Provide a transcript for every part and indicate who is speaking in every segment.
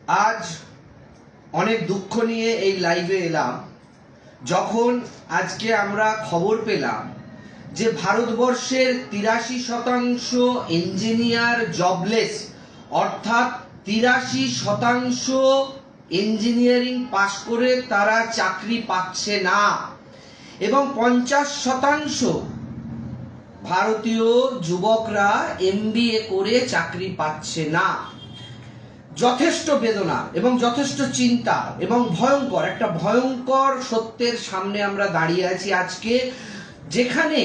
Speaker 1: আজ অনেক দুঃখ নিয়ে এই লাইভে এলাম যখন আজকে আমরা খবর পেলাম যে ভারতবর্ষের 83% ইঞ্জিনিয়ার জবলেস, অর্থাৎ 83% ইঞ্জিনিয়ারিং পাশ করে তারা চাকরি পাচ্ছে না এবং 50% ভারতীয় যুবকরা MBA করে চাকরি পাচ্ছে না। যথেষ্ট বেদনা এবং যথেষ্ট চিন্তা এবং ভয়ঙ্কর একটা ভয়ঙ্কর সত্যের সামনে আমরা দাঁড়িয়ে আছি আজকে, যেখানে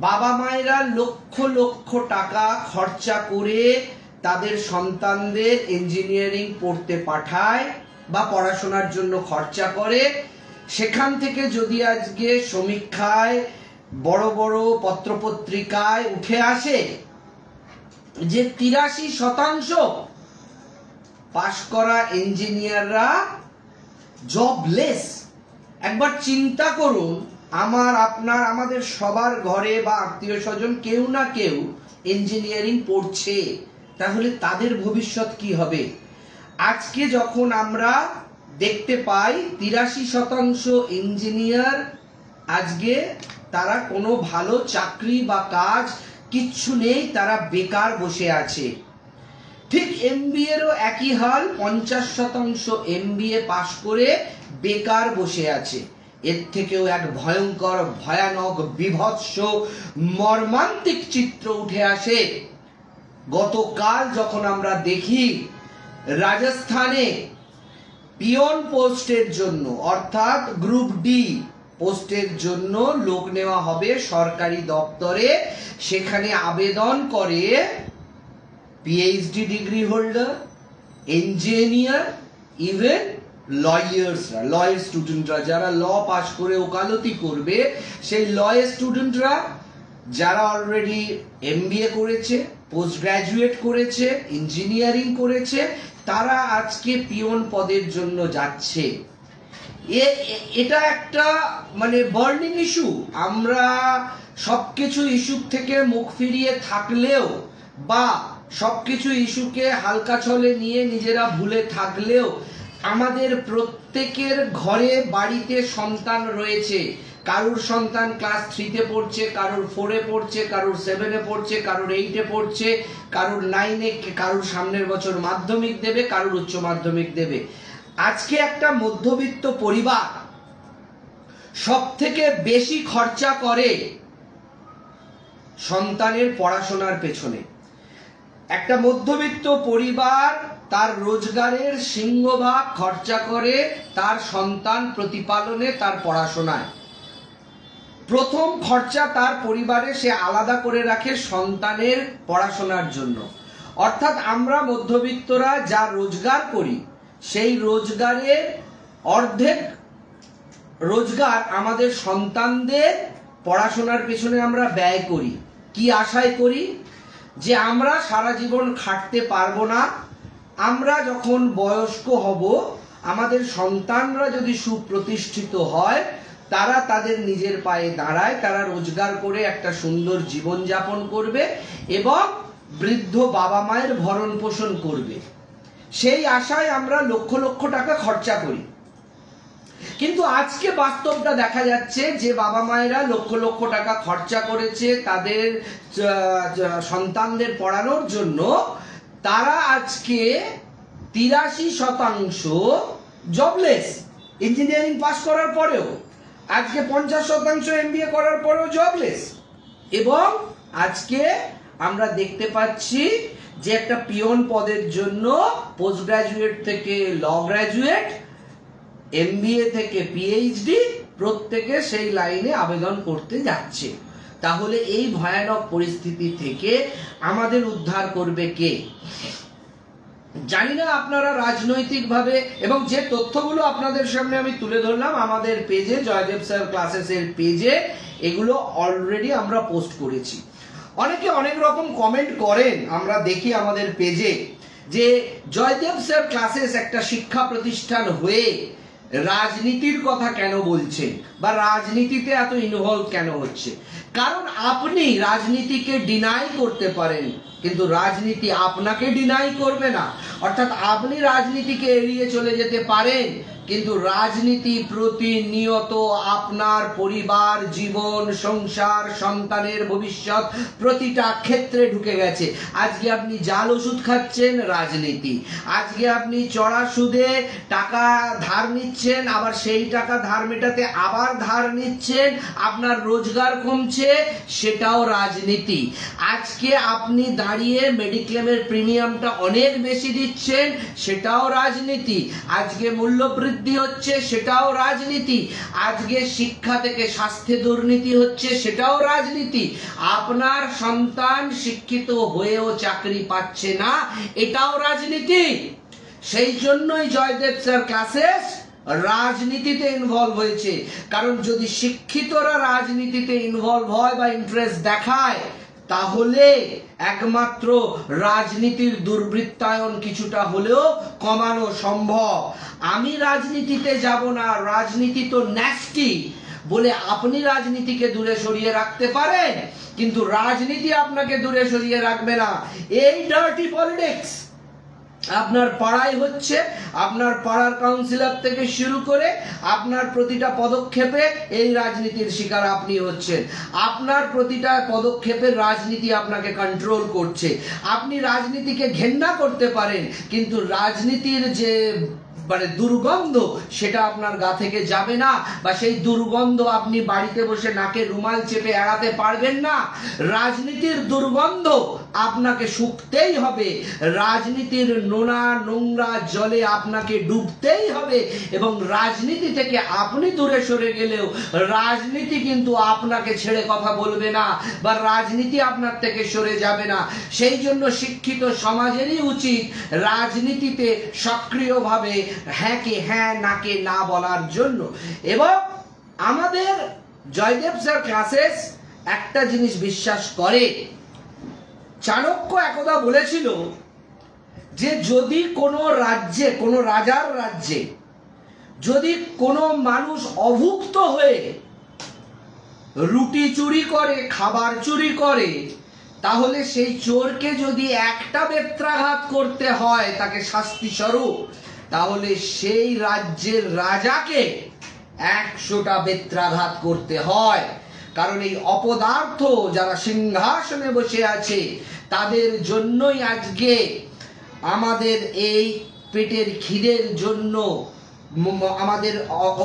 Speaker 1: বাবা মায়েরা লক্ষ লক্ষ টাকা খরচা করে তাদের সন্তানদের ইঞ্জিনিয়ারিং পড়তে পাঠায় বা পড়াশোনার জন্য খরচা করে। সেখান থেকে যদি আজকে সমীক্ষায় বড় বড় পত্রপত্রিকায় উঠে আসে যে 83% পাশ করা ইঞ্জিনিয়াররা জবলেস, একবার চিন্তা করুন, আমাদের সবার ঘরে বা আত্মীয় স্বজন কেউ না কেউ ইঞ্জিনিয়ারিং পড়ছে, তাহলে তাদের ভবিষ্যৎ কি হবে? আজকে যখন আমরা দেখতে পাই 83% ইঞ্জিনিয়ার আজকে তারা কোনো ভালো চাকরি বা কাজ কিচ্ছু নেই, তারা বেকার বসে আছে। ঠিক MBA এরও একই হাল, 50% MBA পাশ করে বেকার বসে আছে। এর থেকেও এক ভয়ঙ্কর, ভয়ানক, বিভৎস, মর্মান্তিক চিত্র উঠে আসে গতকাল যখন আমরা দেখি রাজস্থানে পিয়ন পোস্টের জন্য, অর্থাৎ গ্রুপ ডি পোস্টের জন্য লোক নেওয়া হবে সরকারি দপ্তরে। সেখানে আবেদন করে PhD degree holder, engineer, even লয়ার্সরা, লয়ের স্টুডেন্টরা, যারা ল পাস করে ওকালতি করবে, সেই লয়ের স্টুডেন্টরা যারা অলরেডি MBA করেছে, পোস্ট গ্রাজুয়েট করেছে, ইঞ্জিনিয়ারিং করেছে, তারা আজকে পিয়ন পদের জন্য যাচ্ছে। এটা একটা মানে বার্নিং ইস্যু। আমরা সবকিছু ইস্যু থেকে মুখ ফিরিয়ে থাকলেও বা সবকিছু ইস্যুকে হালকা ছলে নিয়ে নিজেরা ভুলে থাকলেও আমাদের প্রত্যেকের ঘরে বাড়িতে সন্তান রয়েছে। কারুর সন্তান ক্লাস 3-তে পড়ছে, কারুর 4-এ পড়ছে, কারুর 7-এ পড়ছে, কারুর 8-এ পড়ছে, কারুর 9-এ, কারুর সামনের বছর মাধ্যমিক দেবে, কারুর উচ্চ মাধ্যমিক দেবে। আজকে একটা মধ্যবিত্ত পরিবার সব থেকে বেশি খরচা করে সন্তানের পড়াশোনার পেছনে। একটা মধ্যবিত্ত পরিবার তার রোজগারের সিংহভাগ খরচা করে তার সন্তান প্রতিপালনে, তার পড়াশোনায়। প্রথম খরচা তার পরিবারে সে আলাদা করে রাখে সন্তানের পড়াশোনার জন্য। অর্থাৎ আমরা মধ্যবিত্তরা যা রোজগার করি, সেই রোজগারের অর্ধেক রোজগার আমাদের সন্তানদের পড়াশোনার পেছনে আমরা ব্যয় করি। কি আশায় করি? যে আমরা সারা জীবন খাটতে পারবো না, আমরা যখন বয়স্ক হব, আমাদের সন্তানরা যদি সুপ্রতিষ্ঠিত হয়, তারা তাদের নিজের পায়ে দাঁড়ায়, তারা রোজগার করে একটা সুন্দর জীবন যাপন করবে এবং বৃদ্ধ বাবা মায়ের ভরণ পোষণ করবে। সেই আশায় আমরা লক্ষ লক্ষ টাকা খরচা করি। কিন্তু আজকে বাস্তবটা দেখা যাচ্ছে যে বাবা মায়েরা লক্ষ লক্ষ টাকা খরচা করেছে তাদের সন্তানদের পড়ানোর জন্য, তারা আজকে 83% জবলেস, ইঞ্জিনিয়ারিং পাস করার পরেও। আজকে 50% MBA করার পরেও জবলেস। এবং আজকে আমরা দেখতে পাচ্ছি যে একটা পিয়ন পদের জন্য পোস্ট গ্রাজুয়েট থেকে ল গ্রাজুয়েট, MBA থেকে PhD, প্রত্যেকে সেই লাইনে আবেদন করতে যাচ্ছে। তাহলে এই ভয়ানক পরিস্থিতি থেকে আমাদের উদ্ধার করবে কে? জানি না আপনারা রাজনৈতিকভাবে, এবং যে তথ্যগুলো আপনাদের সামনে আমি তুলে ধরলাম আমাদের পেজে, জয়দেব স্যার ক্লাসেস এর পেজে, এগুলো অলরেডি আমরা পোস্ট করেছি। অনেকে অনেক রকম কমেন্ট করেন, আমরা দেখি আমাদের পেজে, যে জয়দেব স্যার ক্লাসেস একটা শিক্ষা প্রতিষ্ঠান হয়ে রাজনীতির কথা কেন বলছে বা রাজনীতিতে এত ইনভলভ কেন হচ্ছে। কারণ আপনি রাজনীতিকে ডিনাই করতে পারেন, কিন্তু রাজনীতি আপনাকে ডিনাই করবে না। অর্থাৎ আপনি রাজনীতিকে এড়িয়ে চলে যেতে পারেন, কিন্তু রাজনীতি প্রতিনিয়ত আপনার পরিবার, জীবন, সংসার, সন্তানের ভবিষ্যৎ প্রতিটা ক্ষেত্রে ঢুকে গেছে। আজকে আপনি জাল ওষুধ খাচ্ছেন, রাজনীতি। আজকে আপনি চড়া সুদে টাকা ধার নিচ্ছেন, আবার সেই টাকা ধার মেটাতে আবার ধার নিচ্ছেন, আপনার রোজগার কমছে, সেটাও রাজনীতি। আজকে আপনি দাঁড়িয়ে মেডিক্লেমের প্রিমিয়ামটা অনেক বেশি দিচ্ছেন, সেটাও রাজনীতি। আজকে মূল্য বৃদ্ধি হচ্ছে, সেটাও রাজনীতি। আজকে শিক্ষা থেকে স্বাস্থ্যে দুর্নীতি হচ্ছে, সেটাও রাজনীতি। আপনার সন্তান শিক্ষিত হয়েও চাকরি পাচ্ছে না, এটাও রাজনীতি। সেই জন্যই জয়দেব স্যার ক্লাসেস রাজনীতিতে ইনভলভ হয়েছে। কারণ যদি শিক্ষিতরা রাজনীতিতে ইনভলভ হয় বা ইন্টারেস্ট দেখায়, তাহলে একমাত্র রাজনীতির দুর্বৃত্তায়ন কিছুটা হলেও কমানো সম্ভব। আমি রাজনীতিতে যাব না, রাজনীতি তো ন্যাস্টি বলে আপনি রাজনীতিকে দূরে সরিয়ে রাখতে পারেন, কিন্তু রাজনীতি আপনাকে দূরে সরিয়ে রাখবে না। এই ডার্টি পলিটিক্স আপনার পাড়ায় হচ্ছে, আপনার পাড়ার কাউন্সিলর থেকে শুরু করে আপনার প্রতিটা পদক্ষেপে এই রাজনীতির শিকার আপনি হচ্ছেন। আপনার প্রতিটা পদক্ষেপের রাজনীতি আপনাকে কন্ট্রোল করছে। আপনি রাজনীতিকে ঘেন্না করতে পারেন, কিন্তু রাজনীতির যে দুর্গন্ধ, সেটা আপনার গা থেকে যাবে না, বা সেই দুর্গন্ধ আপনি বাড়িতে বসে নাকে রুমাল চেপে এড়াতে পারবেন না। রাজনীতির দুর্গন্ধ আপনাকে শুকতেই হবে, রাজনীতির নোনা নোংরা জলে আপনাকে ডুবতেই হবে, এবং রাজনীতি থেকে আপনি দূরে সরে গেলেও রাজনীতি কিন্তু আপনাকে ছেড়ে কথা বলবে না, বা রাজনীতি আপনার থেকে সরে যাবে না। সেই জন্য শিক্ষিত সমাজেরই উচিত রাজনীতিতে সক্রিয়ভাবে হ্যাঁ কে হ্যাঁ, না কে না বলার জন্য। এবং আমাদের জয়দেব স্যার ক্লাসেস একটা জিনিস বিশ্বাস করে, চাণক্য একদা বলেছিল যে যদি কোনো রাজ্যে, কোনো রাজার রাজ্যে যদি কোনো মানুষ অভুক্ত হয়ে রুটি চুরি করে, খাবার চুরি করে, তাহলে সেই চোরকে যদি একটা বেত্রাঘাত করতে হয় তাকে শাস্তি স্বরূপ, তাহলে সেই রাজ্যের রাজাকে 100টা বেত্রাঘাত করতে হয়। কারণ এই অপদার্থ যারা সিংহাসনে বসে আছে, তাদের জন্যই আজকে আমাদের এই পেটের খিদের জন্য, আমাদের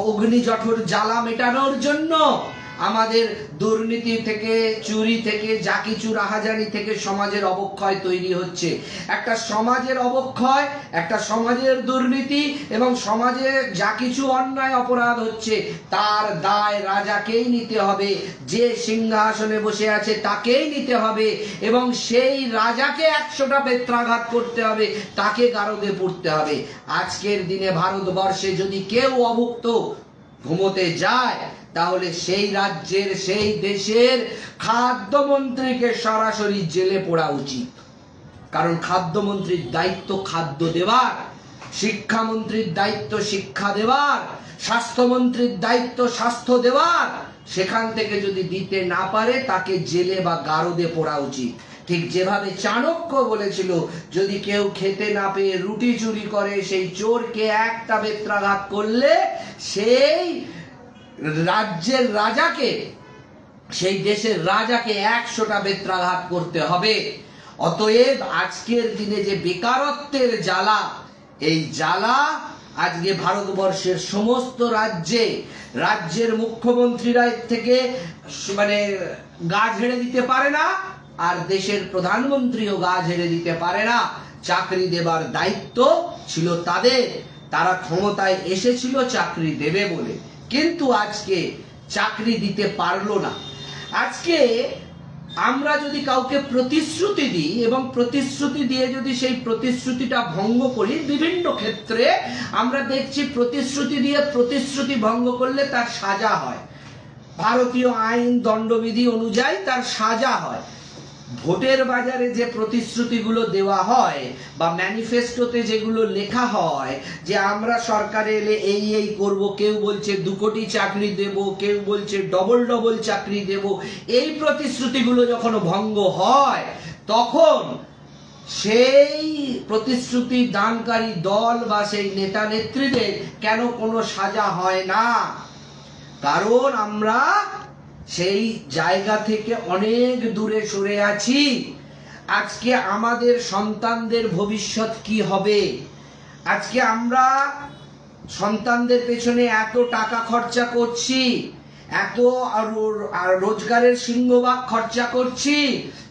Speaker 1: অগ্নিজঠর জ্বালা মেটানোর জন্য, আমাদের দুর্নীতি থেকে, চুরি থেকে, যা কিছু রাহাজানি থেকে সমাজের অবক্ষয় তৈরি হচ্ছে। একটা সমাজের অবক্ষয়, একটা সমাজের দুর্নীতি এবং সমাজে যা কিছু অন্যায় অপরাধ হচ্ছে, তার দায় রাজাকেই নিতে হবে, যে সিংহাসনে বসে আছে তাকেই নিতে হবে, এবং সেই রাজাকে 100টা বেত্রাঘাত করতে হবে, তাকে গারদে পুড়তে হবে। আজকের দিনে ভারতবর্ষে যদি কেউ অভুক্ত ঘুমোতে যায়, তাহলে সেই রাজ্যের, সেই দেশের খাদ্যমন্ত্রীকে সরাসরি জেলে পোড়া উচিত। কারণ খাদ্যমন্ত্রীর দায়িত্ব খাদ্য দেওয়ার, শিক্ষামন্ত্রীর দায়িত্ব শিক্ষা দেওয়ার, স্বাস্থ্যমন্ত্রীর দায়িত্ব স্বাস্থ্য দেওয়ার। সেখান থেকে যদি দিতে না পারে, তাকে জেলে বা গারদে পোড়া উচিত। ঠিক যেভাবে চাণক্য বলেছিল, যদি কেউ খেতে না পেয়ে রুটি চুরি করে, সেই চোরকে একটা বেত্রাঘাত করলে সেই রাজ্যের রাজাকে, সেই দেশের রাজাকে 100টা বেত্রাঘাত করতে হবে। অতএব আজকের দিনে যে বেকারত্বের জ্বালা, এই জ্বালা আজকে ভারতবর্ষের সমস্ত রাজ্যে, রাজ্যের মুখ্যমন্ত্রীরা এর থেকে গা ঝেড়ে দিতে পারে না, আর দেশের প্রধানমন্ত্রীও গা ঝেড়ে দিতে পারে না। চাকরি দেবার দায়িত্ব ছিল তাদের, তারা ক্ষমতায় এসেছিল চাকরি দেবে বলে, কিন্তু আজকে চাকরি দিতে পারলো না। আজকে আমরা যদি কাউকে প্রতিশ্রুতি দিই এবং প্রতিশ্রুতি দিয়ে যদি সেই প্রতিশ্রুতিটা ভঙ্গ করি, বিভিন্ন ক্ষেত্রে আমরা দেখছি প্রতিশ্রুতি দিয়ে প্রতিশ্রুতি ভঙ্গ করলে তার সাজা হয়। ভারতীয় আইন দণ্ডবিধি অনুযায়ী তার সাজা হয়। ভোটের বাজারে যে প্রতিশ্রুতিগুলো দেওয়া হয় বা ম্যানিফেস্টোতে যেগুলো লেখা হয় যে আমরা সরকারে এলে এই এই করব, কেউ বলছে 2 কোটি চাকরি দেব, কেউ বলছে ডবল ডবল চাকরি দেব, এই প্রতিশ্রুতিগুলো যখন ভঙ্গ হয় তখন সেই প্রতিশ্রুতি দানকারী দল বা সেই নেতা নেত্রীদের কেন কোনো সাজা হয় না? কারণ আমরা সেই জায়গা থেকে অনেক দূরে সরে আছি। আজকে আমাদের সন্তানদের ভবিষ্যৎ কি হবে? আজকে আমরা সন্তানদের পেছনে এত টাকা খরচা করছি, এত রোজগারের সিংহভাগ খরচা করছি,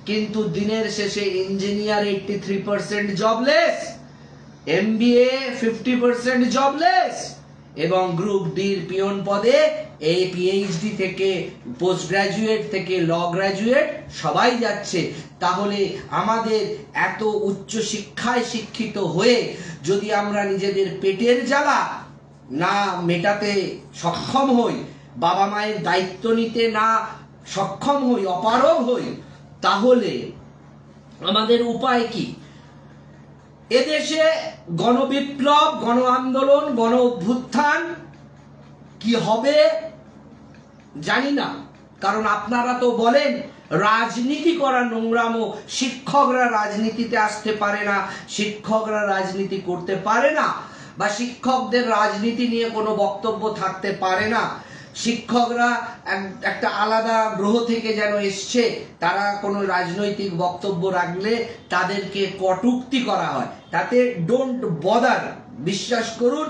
Speaker 1: কিন্তু দিনের শেষে ইঞ্জিনিয়ার 83% জবলেস, MBA 50% জবলেস, এবং গ্রুপ ডির পিয়ন পদে এই PhD থেকে পোস্ট গ্রাজুয়েট থেকে ল গ্রাজুয়েট সবাই যাচ্ছে। তাহলে আমাদের এত উচ্চ শিক্ষায় শিক্ষিত হয়ে যদি আমরা নিজেদের পেটের জ্বালা না মেটাতে সক্ষম হই, বাবা মায়ের দায়িত্ব নিতে না সক্ষম হই, অপারগ হই, তাহলে আমাদের উপায় কি? এদেশে গণবিপ্লব, গণ আন্দোলন, গণ অভ্যুত্থান কি হবে জানি না। কারণ আপনারা তো বলেন রাজনীতি করা নোংরামো, শিক্ষকরা রাজনীতিতে আসতে পারে না, শিক্ষকরা রাজনীতি করতে পারে না, বা শিক্ষকদের রাজনীতি নিয়ে কোনো বক্তব্য থাকতে পারে না, শিক্ষকরা একটা আলাদা গ্রহ থেকে যেন এসছে, তারা কোনো রাজনৈতিক বক্তব্য রাখলে তাদেরকে কটূক্তি করা হয়। তাতে ডোন্ট বদার, বিশ্বাস করুন,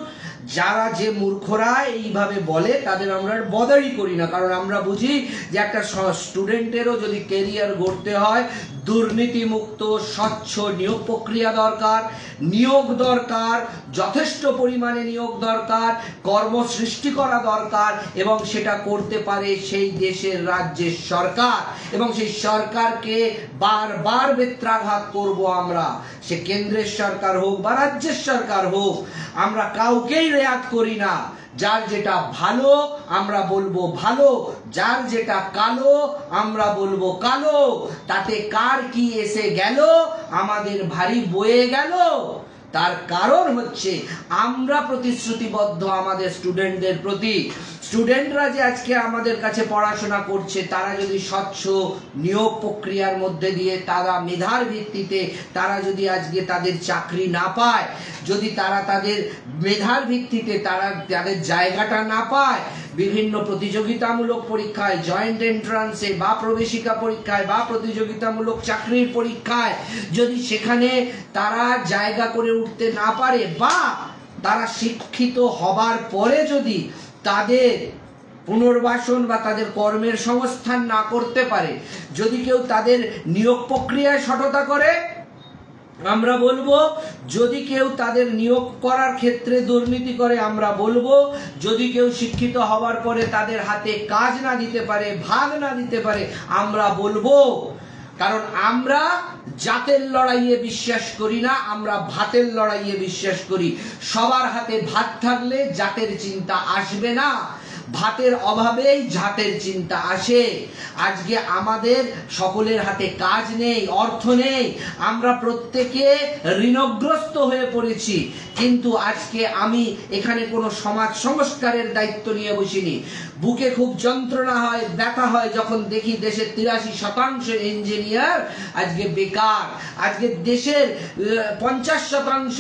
Speaker 1: যারা যে মূর্খরা এইভাবে বলে তাদের আমরা বদারই করি না। কারণ আমরা বুঝি যে একটা স্টুডেন্টেরও যদি ক্যারিয়ার গড়তে হয়, দুর্নীতিমুক্ত স্বচ্ছ নিয়োগ প্রক্রিয়া দরকার, নিয়োগ দরকার, যথেষ্ট পরিমাণে নিয়োগ দরকার, কর্ম সৃষ্টি করা দরকার, এবং সেটা করতে পারে সেই দেশের রাজ্যের সরকার, এবং সেই সরকারকে বারবার বেত্রাঘাত করব আমরা, সে কেন্দ্রের সরকার হোক বা রাজ্যের সরকার হোক, আমরা কাউকেই রেয়াত করি না। যার যেটা ভালো আমরা বলবো ভালো, যার যেটা কালো আমরা বলবো কালো, তাতে কার কি এসে গেল, আমাদের ভারী বয়ে গেল। তার কারণ হচ্ছে আমরা প্রতিশ্রুতিবদ্ধ আমাদের স্টুডেন্টদের প্রতি। স্টুডেন্টরা যে আজকে আমাদের কাছে পড়াশোনা করছে, তারা যদি স্বচ্ছ নিয়োগ প্রক্রিয়ার মধ্যে দিয়ে তারা মেধার ভিত্তিতে তারা যদি আজকে তাদের চাকরি না পায়, যদি তারা তাদের মেধার ভিত্তিতে তারা তাদের জায়গাটা না পায়, বিভিন্ন প্রতিযোগিতামূলক পরীক্ষায়, জয়েন্ট এন্ট্রান্সে বা প্রবেশিকা পরীক্ষায় বা প্রতিযোগিতামূলক চাকরির পরীক্ষায় যদি সেখানে তারা জায়গা করে উঠতে না পারে, বা তারা শিক্ষিত হবার পরে যদি তাদের পুনর্বাসন বা তাদের কর্মের সংস্থান না করতে পারে, যদি কেউ তাদের নিয়োগ প্রক্রিয়ায় সততা করে, আমরা বলবো, যদি কেউ তাদের নিয়োগ করার ক্ষেত্রে দুর্নীতি করে আমরা বলবো, যদি কেউ শিক্ষিত হওয়ার পরে তাদের হাতে কাজ না দিতে পারে, ভাগ না দিতে পারে, আমরা বলবো। কারণ আমরা জাতের লড়াইয়ে বিশ্বাস করি না, আমরা ভাতের লড়াইয়ে বিশ্বাস করি। সবার হাতে ভাত থাকলে জাতের চিন্তা আসবে না, ভাতের অভাবেই জাতের চিন্তা আসে। আজকে আমাদের সকলের হাতে কাজ নেই, অর্থ নেই, আমরা প্রত্যেকে ঋণগ্রস্ত হয়ে পড়েছি। কিন্তু আজকে আমি এখানে কোনো সমাজ সংস্কারের দায়িত্ব নিয়ে বসিনি। বুকে খুব যন্ত্রণা হয়, ব্যথা হয় যখন দেখি দেশের 83% ইঞ্জিনিয়ার আজকে বেকার, আজকে দেশের 50%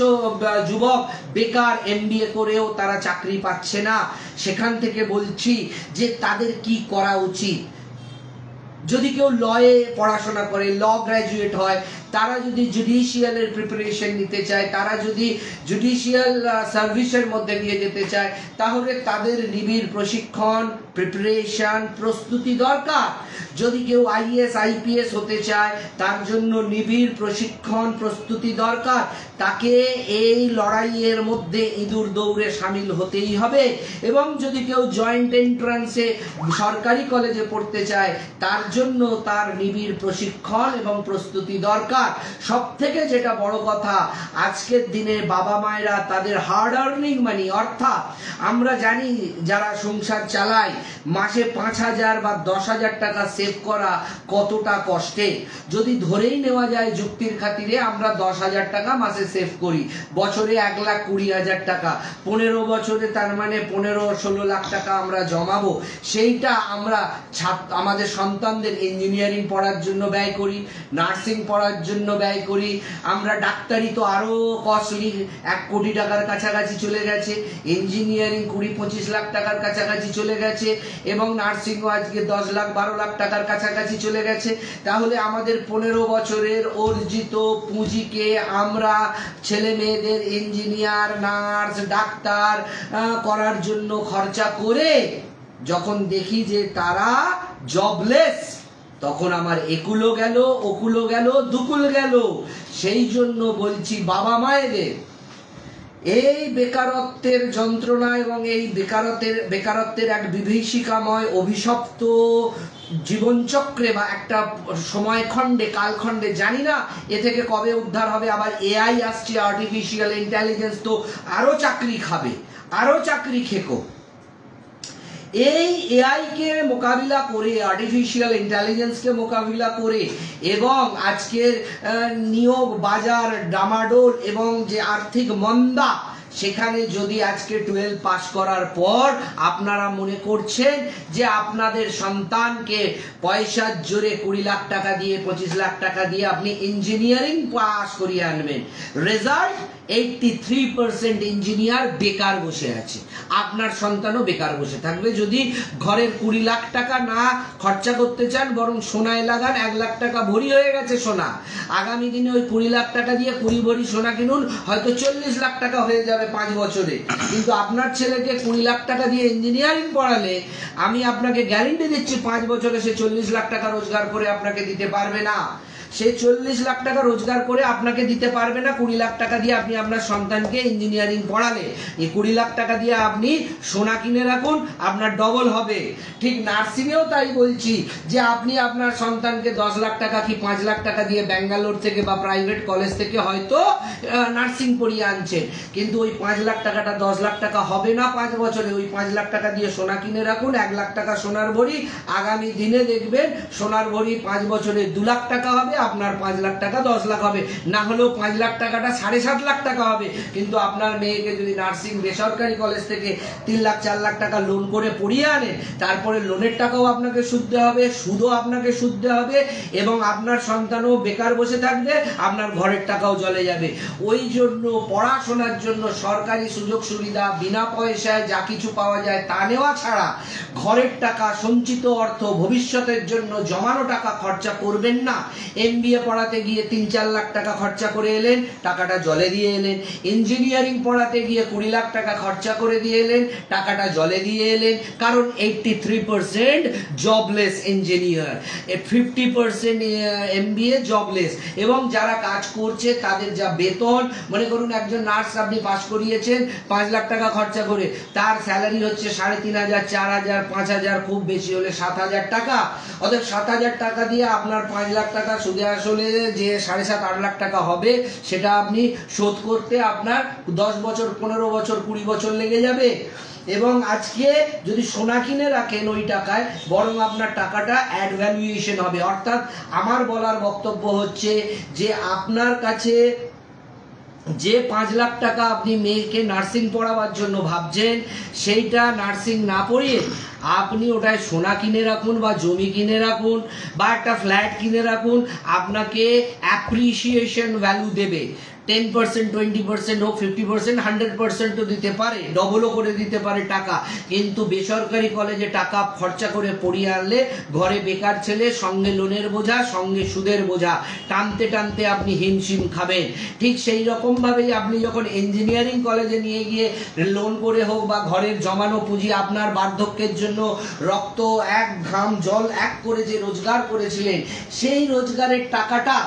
Speaker 1: যুবক বেকার, MBA করেও তারা চাকরি পাচ্ছে না। সেখান থেকে বলছি যে তাদের কি করা উচিত। যদি কেউ লয়ে পড়াশোনা করে, ল গ্রাজুয়েট হয়, তারা যদি জুডিশিয়ালের প্রিপারেশন নিতে চায়, তারা যদি জুডিশিয়াল সার্ভিসের মধ্যে নিয়ে যেতে চায়, তাহলে তাদের নিবিড় প্রশিক্ষণ, প্রিপারেশন, প্রস্তুতি দরকার। যদি কেউ IAS IPS হতে চায়, তার জন্য নিবিড় প্রশিক্ষণ, প্রস্তুতি দরকার। তাকে এই লড়াইয়ের মধ্যে ইঁদুর দৌড়ে সামিল হতেই হবে। এবং যদি কেউ জয়েন্ট এন্ট্রান্সে সরকারি কলেজে পড়তে চায়, তার জন্য তার নিবিড় প্রশিক্ষণ এবং প্রস্তুতি দরকার। এবার সব থেকে যেটা বড় কথা, আজকের দিনে বাবা মায়েরা তাদের হার্ড আর্নিং মানি, অর্থাৎ আমরা জানি যারা সংসার চালায় মাসে 5,000 বা 10,000 টাকা সেভ করা কতটা কষ্টে। যদি ধরেই নেওয়া যায় যুক্তির খাতিরে আমরা 10,000 টাকা মাসে সেভ করি, বছরে 1,20,000 টাকা, 15 বছরে তার মানে 15-16 লাখ টাকা আমরা জমাবো। সেইটা আমরা আমাদের সন্তানদের ইঞ্জিনিয়ারিং পড়ার জন্য ব্যয় করি, নার্সিং পড়ার জন্য ব্যয় করি, আমরা ডাক্তারি তো আরো কস্টলি, 1 কোটি টাকার কাছাকাছি চলে গেছে, ইঞ্জিনিয়ারিং 20-25 লাখ টাকার কাছাকাছি চলে গেছে, এবং নার্সিংও আজকে 10 লাখ 12 লাখ টাকার কাছাকাছি চলে গেছে। তাহলে আমাদের 15 বছরের অর্জিত পুঁজিকে আমরা ছেলে মেয়েদের ইঞ্জিনিয়ার, নার্স, ডাক্তার করার জন্য খরচা করে যখন দেখি যে তারা জবলেস, তখন আমার একুলো গেল, ওকুলো গেল, দুকুল গেল। সেই জন্য বলছি বাবা মায়েদের এই বেকারত্বের যন্ত্রণা এবং এই বেকারত্বের এক বিভীষিকাময় অভিশপ্ত জীবনচক্রে বা একটা সময়খণ্ডে, কালখণ্ডে, জানি না এ থেকে কবে উদ্ধার হবে। আবার এআই আসছে, আর্টিফিশিয়াল ইন্টেলিজেন্স, তো আরো চাকরি খাবে, আরো চাকরি খেকো। এই এআই কে মোকাবিলা করে, আর্টিফিশিয়াল ইন্টেলিজেন্সকে মোকাবিলা করে, এবং আজকের নিয়োগ বাজার ডামাডোল এবং যে আর্থিক মন্দা, সেখানে যদি আজকে 12 পাস করার পর আপনারা মনে করছেন যে আপনাদের সন্তানকে পয়সার জোরে 20 লাখ টাকা দিয়ে, 25 লাখ টাকা দিয়ে আপনি ইঞ্জিনিয়ারিং পাস করিয়ে আনবেন, রেজাল্ট 83% ইঞ্জিনিয়ার বেকার বসে আছে, আপনার সন্তানও বেকার বসে থাকবে। যদি ঘরের 20 লাখ টাকা না খরচা করতে চান, বরং সোনায় লাগান, 1 লাখ টাকা ভরি হয়ে গেছে সোনা, আগামী দিনে ওই 20 লাখ টাকা দিয়ে 20 ভরি সোনা কিনুন, হয়তো 40 লাখ টাকা হয়ে যাবে 5 বছরে। কিন্তু আপনার ছেলেকে 20 লাখ টাকা দিয়ে ইঞ্জিনিয়ারিং পড়ালে আমি আপনাকে গ্যারেন্টি দিচ্ছি 5 বছরে সে 40 লাখ টাকা রোজগার করে আপনাকে দিতে পারবে না। সে 40 লাখ টাকা রোজগার করে আপনাকে দিতে পারবে না 20 লাখ টাকা দিয়ে আপনি আপনার সন্তানকে ইঞ্জিনিয়ারিং পড়ালে। এই 20 লাখ টাকা দিয়ে আপনি সোনা কিনে রাখুন, আপনার ডবল হবে। ঠিক নার্সিংয়েও তাই বলছি, যে আপনি আপনার সন্তানকে 10 লাখ টাকা কি 5 লাখ টাকা দিয়ে ব্যাঙ্গালোর থেকে বা প্রাইভেট কলেজ থেকে হয়তো নার্সিং পড়িয়ে আনছেন, কিন্তু ওই 5 লাখ টাকাটা 10 লাখ টাকা হবে না 5 বছরে। ওই 5 লাখ টাকা দিয়ে সোনা কিনে রাখুন, 1 লাখ টাকা সোনার ভরি, আগামী দিনে দেখবেন সোনার ভরি 5 বছরে 2 লাখ টাকা হবে, আপনার 5 লাখ টাকা 10 লাখ হবে। না হলেও 5 লাখ টাকাটা 7.5 লাখ টাকা হবে। কিন্তু আপনার মেয়েকে যদি নার্সিং বেসরকারি কলেজ থেকে 3 লাখ 4 লাখ টাকা লোন করে পড়িয়ে আনেন, তারপরে লোনের টাকাও আপনাকে সুদতে হবে, সুদও আপনাকে সুদতে হবে, এবং আপনার সন্তানও বেকার বসে থাকবে, আপনার ঘরের টাকাও চলে যাবে। ওই জন্য পড়াশোনার জন্য সরকারি সুযোগ সুবিধা বিনা পয়সায় যা কিছু পাওয়া যায় তা নেওয়া ছাড়া ঘরের টাকা, সঞ্চিত অর্থ, ভবিষ্যতের জন্য জমানো টাকা খরচা করবেন না। MBA পড়াতে গিয়ে 3-4 লাখ টাকা খরচা করে এলেন, টাকাটা জলে দিয়ে এলেন। ইঞ্জিনিয়ারিং পড়াতে গিয়ে 20 লাখ টাকা খরচা করে দিয়ে এলেন, টাকাটা জলে দিয়ে এলেন। কারণ 83% জবলেস ইঞ্জিনিয়ার, 50% MBA জবলেস, এবং যারা কাজ করছে তাদের যা বেতন, মনে করুন একজন নার্স আপনি পাস করিয়েছেন 5 লাখ টাকা খরচা করে, তার স্যালারি হচ্ছে 3,500, 4,000, 5,000, খুব বেশি হলে 7,000 টাকা। অর্থাৎ 7,000 টাকা দিয়ে আপনার 5 লাখ টাকা সুদে আসলে যে 7.5-8 লাখ টাকা হবে, সেটা আপনি শোধ করতে আপনার 10 বছর, 15 বছর, 20 বছর লেগে যাবে। এবং আজকে যদি সোনা কিনে রাখেন ওই টাকায়, বরং আপনার টাকাটা অ্যাড ভ্যালুয়েশন হবে। অর্থাৎ আমার বলার বক্তব্য হচ্ছে যে আপনার কাছে যে 5 লাখ টাকা আপনি মেয়েকে নার্সিং পড়াবার জন্য ভাবছেন, সেইটা নার্সিং না পড়িয়ে আপনি ওটায় সোনা কিনে রাখুন, বা জমি কিনে রাখুন, বা একটা ফ্ল্যাট কিনে রাখুন। আপনাকে অ্যাপ্রিসিয়েশন ভ্যালু দেবে। 10%, 20% হোক, 50%, 100% তো দিতে পারে, ডবলও করে দিতে পারে টাকা। কিন্তু বেসরকারি কলেজে টাকা খরচা করে পড়িয়ে আনলে ঘরে বেকার ছেলে, সঙ্গে লোনের বোঝা, সঙ্গে সুদের বোঝা, টানতে টানতে আপনি হিমশিম খাবেন। ঠিক সেই রকম ভাবেই আপনি যখন ইঞ্জিনিয়ারিং কলেজে নিয়ে গিয়ে লোন করে হোক বা ঘরের জমানো পুঁজি, আপনার বার্ধক্যের জন্য রক্ত, এক ঘাম জল এক করে যে রোজগার করেছিলেন, সেই রোজগারের টাকাটা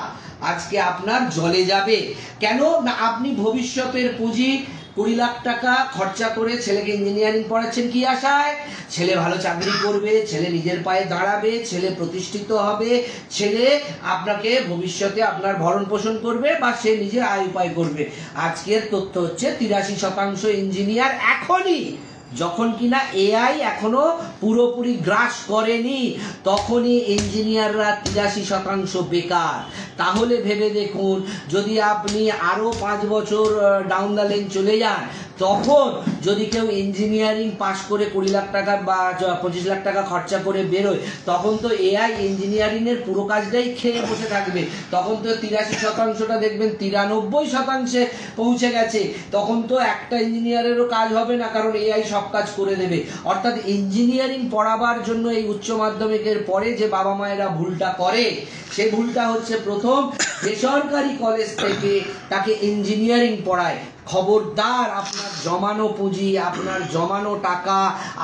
Speaker 1: আজকে আপনার জলে যাবে। কেন না? আপনি ভবিষ্যতের পুঁজি 20 লাখ টাকা খরচা করে ছেলেকে ইঞ্জিনিয়ারিং পড়াচ্ছেন কি আশায়? ছেলে ভালো চাকরি করবে, ছেলে নিজের পায়ে দাঁড়াবে, ছেলে প্রতিষ্ঠিত হবে, ছেলে আপনাকে ভবিষ্যতে আপনার ভরণ পোষণ করবে বা সে নিজে আয় উপায় করবে। আজকের তথ্য হচ্ছে 83% ইঞ্জিনিয়ার এখনই, যখন কিনা এআই এখনো পুরোপুরি গ্রাস করেনি, তখনই ইঞ্জিনিয়াররা 83% বেকার। তাহলে ভেবে দেখুন, যদি আপনি আরো 5 বছর ডাউন দ্য লেন চলে যান, তখন যদি কেউ ইঞ্জিনিয়ারিং পাশ করে 20 লাখ টাকা বা 25 লাখ টাকা খরচা করে বেরোয়, তখন তো এআই ইঞ্জিনিয়ারিং এর পুরো কাজটাই খেয়ে বসে থাকবে। তখন তো 83%টা দেখবেন 93% পৌঁছে গেছে। তখন তো একটা ইঞ্জিনিয়ারেরও কাজ হবে না, কারণ এআই সব কাজ করে দেবে। অর্থাৎ ইঞ্জিনিয়ারিং পড়াবার জন্য এই উচ্চ মাধ্যমিকের পরে যে বাবা মায়েরা ভুলটা করে, সেই ভুলটা হচ্ছে প্রথম, বেসরকারি কলেজ থেকে তাকে ইঞ্জিনিয়ারিং পড়ায়। খবরদার, আপনার জমানো পুঁজি, আপনার জমানো টাকা,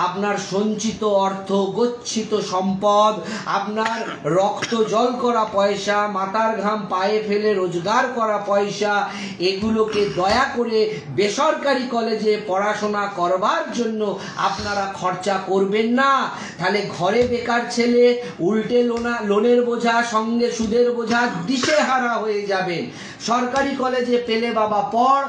Speaker 1: আপনার সঞ্চিত অর্থ, গচ্ছিত সম্পদ, আপনার রক্ত জল করা পয়সা, মাথার ঘাম পায়ে ফেলে রোজগার করা পয়সা, এগুলোকে দয়া করে বেসরকারি কলেজে পড়াশোনা করবার জন্য আপনারা খরচা করবেন না। তাহলে ঘরে বেকার ছেলে উল্টে লোনের বোঝা, সঙ্গে সুদের বোঝা, দিশেহারা হয়ে যাবেন। সরকারি কলেজে পেলে বাবা পড়,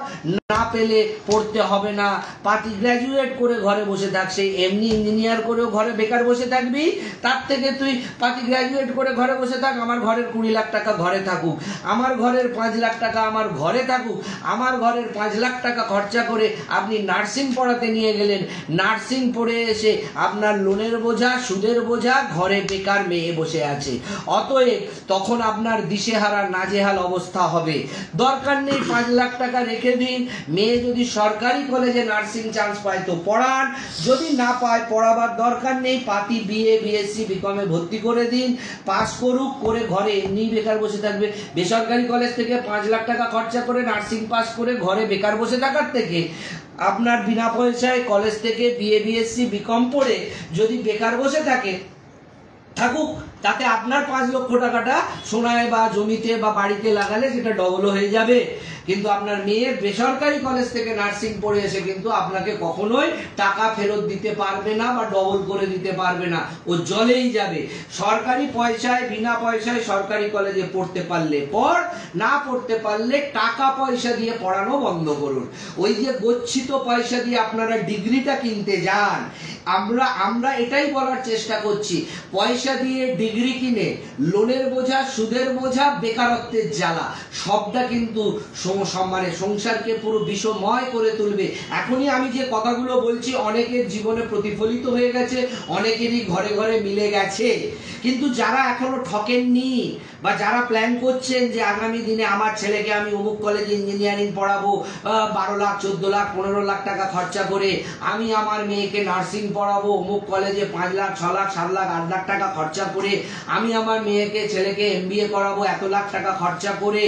Speaker 1: না পেলে পড়তে হবে না। পাতি গ্র্যাজুয়েট করে ঘরে বসে থাক, সেই এমনি ইঞ্জিনিয়ার করেও ঘরে বেকার বসে থাকবি, তার থেকে তুই পাতি গ্র্যাজুয়েট করে ঘরে বসে থাক। আমার ঘরের 20 লাখ টাকা ঘরে থাকুক, আমার ঘরের 5 লাখ টাকা আমার ঘরে থাকুক। আমার ঘরের 5 লাখ টাকা খরচা করে আপনি নার্সিং পড়াতে নিয়ে গেলেন, নার্সিং পড়ে এসে আপনার লোনের বোঝা, সুদের বোঝা, ঘরে বেকার মেয়ে বসে আছে। অতএব তখন আপনার দিশেহারা নাজেহাল অবস্থা হবে। দরকার নেই 5 লাখ টাকা রেখে দিন, মেয়ে যদি সরকারি কলেজে নার্সিং চান্স পায় তো পড়ান, যদি না পায় পড়াবার দরকার নেই, পাতি বিএ, বিএসসি, বিকমে ভর্তি করে দিন, পাস করুক, করে ঘরে এমনি বেকার বসে থাকবে। বেসরকারি কলেজ থেকে 5 লাখ টাকা খরচা করে নার্সিং পাস করে ঘরে বেকার বসে থাকার থেকে আপনার বিনা পয়সায় কলেজ থেকে বিএ, বিএসসি, বিকম পড়ে যদি বেকার বসে থাকুক, তাতে আপনার 5 লক্ষ টাকাটা সোনায় বা জমিতে বা বাড়িতে লাগালে সেটা ডবল হয়ে যাবে। কিন্তু আপনার মেয়ে বেসরকারি কলেজ থেকে নার্সিং পড়ে এসে কিন্তু আপনাকে কখনোই টাকা ফেরত দিতে পারবে না বা ডবল করে দিতে পারবে না, ও জলেই যাবে। সরকারি পয়সায়, বিনা পয়সায় সরকারি কলেজে পড়তে পারলে পড়, না পড়তে পারলে টাকা পয়সা দিয়ে পড়ানো বন্ধ করুন। ওই যে গচ্ছিত পয়সা দিয়ে আপনারা ডিগ্রিটা কিনতে যান, আমরা এটাই বলার চেষ্টা করছি, পয়সা দিয়ে ডিগ্রি কিনে লোনের বোঝা, সুদের বোঝা, বেকারত্বের জ্বালা, সবটা কিন্তু সম্মানে সংসারকে পুরো বিষময় করে তুলবে। এখনই আমি যে কথাগুলো বলছি অনেকের জীবনে প্রতিফলিত হয়ে গেছে, অনেকেরই ঘরে ঘরে মিলে গেছে। কিন্তু যারা এখনো ঠকেননি বা যারা প্ল্যান করছেন যে আগামী দিনে আমার ছেলেকে আমি অমুক কলেজে ইঞ্জিনিয়ারিং পড়াবো, 12 লাখ, 14 লাখ, 15 লাখ টাকা খরচা করে, আমি আমার মেয়েকে নার্সিং পড়াবো অমুক কলেজে 5 লাখ, 6 লাখ, 7 লাখ, 8 লাখ টাকা খরচা করে, আমি আমার মেয়েকে ছেলেকে এমবিএ করাবো এত লাখ টাকা খরচা করে।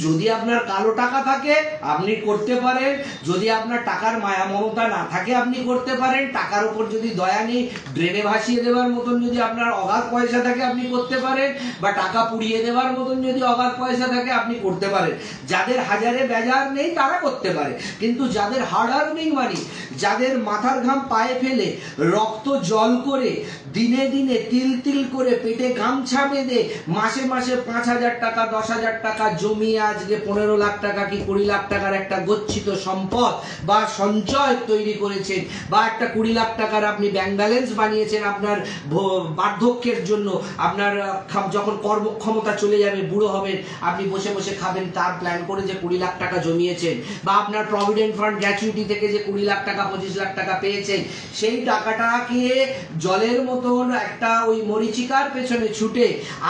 Speaker 1: যদি আপনার কালো টাকা থাকে আপনি করতে পারেন, যদি আপনার টাকার মায়া মমতা না থাকে আপনি করতে পারেন, টাকার উপর যদি দয়া নেই, ড্রেনে ভাসিয়ে দেওয়ার মতন যদি আপনার অগাধ পয়সা থাকে আপনি করতে পারেন, বা টাকা পুড়িয়ে দেওয়ার মতন যদি অগাধ পয়সা থাকে আপনি করতে পারেন। যাদের হাজারে বেজার নেই তারা করতে পারে, কিন্তু যাদের হার্ড আর্নিং মানি, যাদের মাথার ঘাম পায়ে ফেলে রক্ত জল করে দিনে দিনে তিল তিল করে পেটে গামছা বেঁধে মাসে মাসে 5,000 টাকা, 10,000 টাকা জমিয়ে আজকে 15 লাখ টাকা কি 20 লাখ টাকার একটা গচ্ছিত সম্পদ বা সঞ্চয় তৈরি করেছেন, বা একটা 20 লাখ টাকার আপনি ব্যাংক ব্যালেন্স বানিয়েছেন আপনার বার্ধক্যের জন্য, আপনার যখন কর্মক্ষমতা চলে যাবে, বুড়ো হবেন, আপনি বসে বসে খাবেন, তার প্ল্যান করে যে 20 লাখ টাকা জমিয়েছেন, বা আপনার প্রভিডেন্ট ফান্ড গ্র্যাচুইটি থেকে যে 20 লাখ টাকা, 25 লাখ টাকা পেয়েছেন, সেই টাকাটাকে জলের মতন একটা ওই মরিচিকার পেছনে ছুটে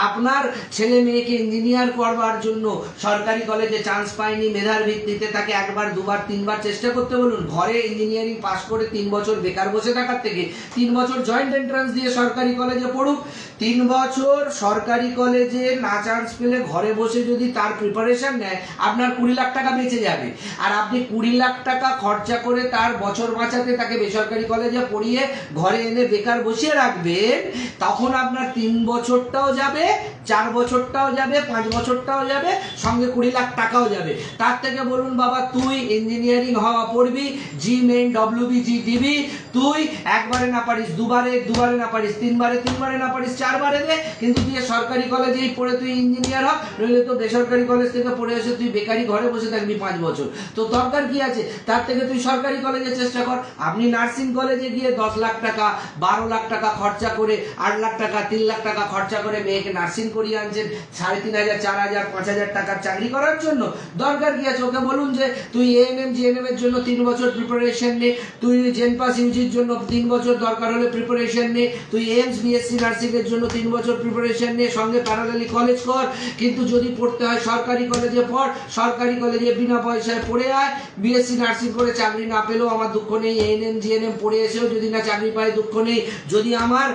Speaker 1: আপনার ছেলে মেয়েকে ইঞ্জিনিয়ার করবার জন্য সরকারি কলেজে চান্স পায়নি, মেধার ভিত্তিতে তাকে 1 বার 2 বার 3 বার চেষ্টা করতে বলুন। ঘরে ইঞ্জিনিয়ারিং পাস করে 3 বছর বেকার বসে থাকার থেকে 3 বছর জয়েন্ট এন্ট্রান্স দিয়ে সরকারি কলেজে পড়ুক। 3 বছর সরকারি কলেজে না চান্স পেলে ঘরে বসে যদি তার প্রিপারেশন নেয়, আপনার 20 লাখ টাকা বেঁচে যাবে। আর আপনি 20 লাখ টাকা খরচা করে তার বছর বাঁচাতে তাকে বেসরকারি কলেজে পড়িয়ে ঘরে এনে বেকার বসিয়ে রাখবেন, তখন আপনার 3 বছরটাও যাবে, 4 বছরটাও যাবে, 5 বছরটাও যাবে, সঙ্গে 20 লাখ টাকাও যাবে। তার থেকে বলুন বাবা তুই ইঞ্জিনিয়ারিং হওয়া পড়বি, জি মেন WBG দিবি, তুই একবারে না পারিস দুবারে, দুবারে না পারিস তিনবারে, তিনবারে না পারিস চারবারে দে, কিন্তু তুই সরকারি কলেজেই পড়ে তুই ইঞ্জিনিয়ার হ, নইলে তো বেসরকারি কলেজ থেকে পড়ে এসে তুই বেকারি ঘরে বসে থাকবি 5 বছর। তো দরকার কি আছে? তার থেকে তুই সরকারি কলেজে চেষ্টা কর। আপনি নার্সিং কলেজে গিয়ে 10 লাখ টাকা 12 লাখ টাকা খরচা করে, 8 লাখ টাকা 3 লাখ টাকা খরচা করে মেয়েকে নার্সিং করিয়ে আনছেন 3,500 4,000 5,000 টাকার চাকরি করার জন্য। দরকার কি আছে? ওকে বলুন যে তুই ANM GNM এর জন্য 3 বছর প্রিপারেশন নে, তুই জেনপাস ইউজির জন্য 3 বছর দরকার হলে প্রিপারেশন নে, তুই এইমস BSc নার্সিং এর জন্য 3 বছর প্রিপারেশন নে, সঙ্গে প্যারালালি কলেজ কর। কিন্তু যদি পড়তে হয় সরকারি কলেজে পড়, সরকারি কলেজে বিনা পয়সায় পড়ে আয়। BSc নার্সিং করে চাকরি না পেলেও আমার দুঃখ নেই, ANM GNM পড়ে এসেও যদি না চাকরি পায় দুঃখ নেই, যদি আমার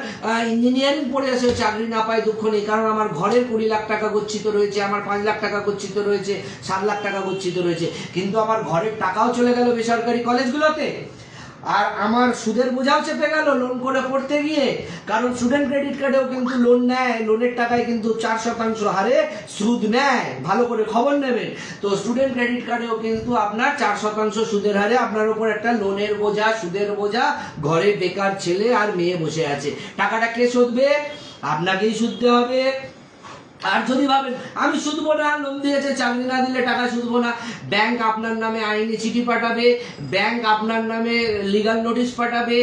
Speaker 1: ইঞ্জিনিয়ারিং পড়ে এসেও চাকরি না পায় দুঃখ নেই, কারণ আমার ঘরের 20 লাখ টাকা গচ্ছিত রয়েছে, আমার 5 লাখ টাকা গচ্ছিত রয়েছে, 7 লাখ টাকা গচ্ছিত রয়েছে, কিন্তু আমার ঘরের টাকাও চলে গেল বেসরকারি কলেজগুলোতে, আর আমার সুদের বোঝাও চেপে গেল লোন করে পড়তে গিয়ে। কারণ স্টুডেন্ট ক্রেডিট কার্ডেও কিন্তু লোন নেয়, লোনের টাকায় কিন্তু 4% হারে সুদ নেয়, ভালো করে খবর নেবেন। তো স্টুডেন্ট ক্রেডিট কার্ডেও কিন্তু আপনার 4% সুদের হারে আপনার উপর একটা লোনের বোঝা, সুদের বোঝা, ঘরে বেকার ছেলে আর মেয়ে বসে আছে। টাকাটা কে শোধবে? আপনাকেই শুধতে হবে। আর যদি ভাবেন আমি শুধবো না, লোন দিয়েছে চাকরি না দিলে টাকা শুধবো না, ব্যাংক আপনার নামে আইনি চিঠি পাঠাবে, ব্যাংক আপনার নামে লিগাল নোটিশ পাঠাবে,